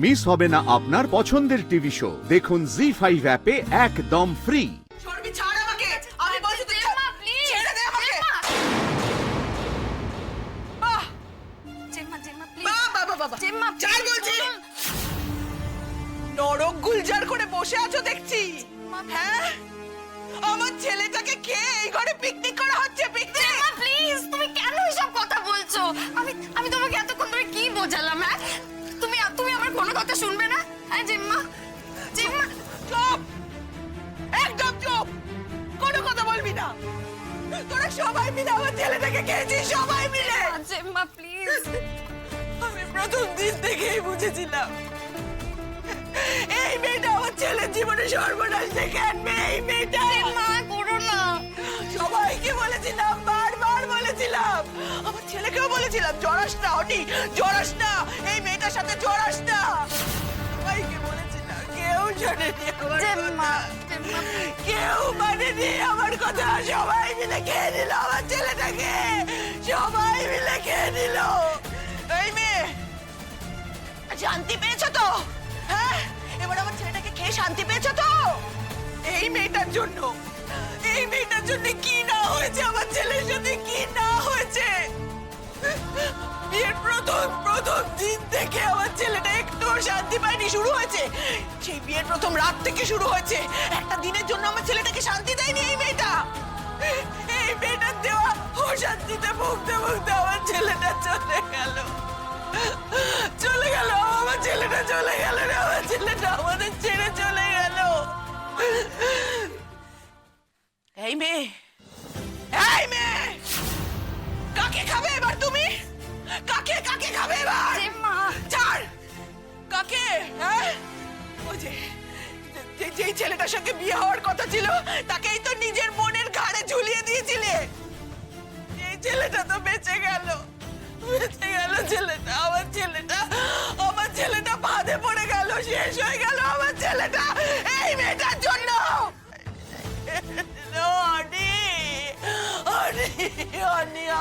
Miss হবে না আপনার পছন্দের টিভি শো। দেখুন জি5 অ্যাপে একদম ফ্রি। শর্মি ছাড় আমাকে, আমি বলছি তুই ছেড়ে দে আমাকে। বাহ বাহ বাহ, ছাড় বলছি। নরক গুলজার করে বসে আছো দেখছি। হ্যাঁ, আমার ছেলেটাকে খেয়ে এই ঘরে পিকনিক করা হচ্ছে। পিকনিক? প্লিজ, তুমি কেন এসব কথা বলছো? আমি তোমাকে এতক্ষণ ধরে কি বোঝালাম? হ্যাঁ, তুমি আমার কোনো কথা শুনবে না? হ্যাঁ জেম্মা, চুপ, একদম চুপ, কোনো কথা বলবি না। তোরা সবাই মিলে আমার ছেলেটাকে খেয়েছিস, সবাই মিলে। জেম্মা প্লিজ। আমি প্রথম দিন থেকেই বুঝেছিলাম এই মেয়েটা আমার ছেলের জীবনে সর্বনাশ ডেকে আনবে। এই মেয়েটা। মা করো না। সবাইকে বলেছিলাম, বারবার বলেছিলাম, আমার ছেলেকেও বলেছিলাম জড়াস না অনি, জড়াস না, এই মেয়েটার সাথে জড়াস না। সবাইকে বলেছিলাম, কেউ শোনেনি আমার জেম্মা, কথা। কেউ মানেনি আমার কথা। সবাই মিলে খেয়ে নিল আমার ছেলেটাকে, সবাই মিলে খেয়ে নিল। এই মেয়ে, শান্তি পেয়েছো তো? হ্যাঁ, এবার আমার ছেলেটাকে খেয়ে শান্তি পেয়েছো তো? এই মেয়েটার জন্য, এই মেয়েটার জন্য কি না হয়েছে আমার ছেলের সাথে, কি না হয়েছে। বিয়ের প্রথম দিন থেকে আমার ছেলেটা একটু শান্তি পায়নি। শুরু হয়েছে সেই বিয়ের প্রথম রাত থেকে শুরু হয়েছে। একটা দিনের জন্য আমার ছেলেটাকে শান্তি দেয়নি এই মেয়েটা। এই মেয়েটার দেওয়া অশান্তিতে ভুগতে ভুগতে আমার ছেলেটা চলে গেল, চলে গেল। আমার ছেলেটা চলে গেল রে, আমার ছেলেটা আমাদের ছেড়ে চলে গেল। এই মেয়ে, এই মেয়ে, কাকে খাবে এবার তুমি? কাকে কাকে খাবে এবার? জেম্মা, ছাড়। কাকে? হ্যাঁ, ওই যেই ছেলেটার সঙ্গে বিয়ে হওয়ার কথা ছিল তাকেই তো নিজের মনের ঘাড়ে ঝুলিয়ে দিয়েছিলে। এই ছেলেটা তো বেঁচে গেল, বেঁচে গেল ছেলেটা। আমার ছেলেটা বাঁধে পড়ে গেল, শেষ হয়ে গেল আমার ছেলেটা এই মেয়েটার জন্য।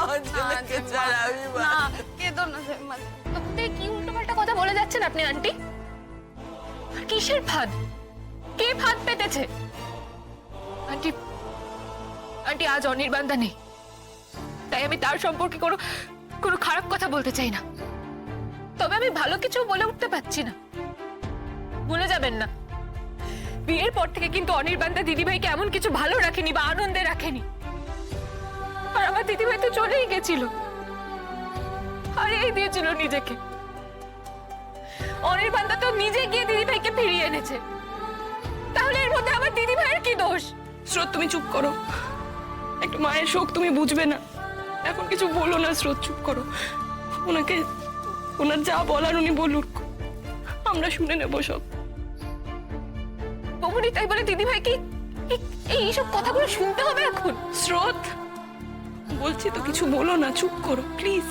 আমার ছেলেকে ছাড়া আমি না, কেঁদো না জেম্মা। সত্যি কি উল্টোপাল্টা কথা বলে যাচ্ছেন আপনি আন্টি? আর কিসের ফাঁদ? কে ফাঁদ পেতেছে? আন্টি, আন্টি আজ অনির্বাণদা নেই, তাই আমি তার সম্পর্কে কোনো খারাপ কথা বলতে চাই না। তবে আমি ভালো কিছু বলে উঠতে পারছি না। ভুলে যাবেন না, বিয়ের পর থেকে কিন্তু অনির্বাণদা দিদিভাইকে এমন কিছু ভালো রাখেনি বা আনন্দে রাখেনি। আর আমার দিদিভাই তো চলেই গেছিল, হারিয়ে দিয়েছিল নিজেকে। অনির্বাণদা তো নিজে গিয়ে দিদিভাইকে ফিরিয়ে এনেছে। তাহলে এর মধ্যে আমার দিদিভাইয়ের কি দোষ? স্রোত, তুমি চুপ করো। একটু মায়ের শোক তুমি বুঝবে না, এখন কিছু বলো না। স্রোত চুপ করো, ওনাকে ওনার যা বলার উনি বলুক, আমরা শুনে নেবো সব। বমনি তাই বলে দিদিভাইকে এইসব কথাগুলো শুনতে হবে এখন? স্রোত, বলছি তো কিছু বলো না, চুপ করো প্লিজ।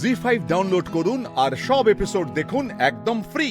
জি5 ডাউনলোড করুন আর সব এপিসোড দেখুন একদম ফ্রি।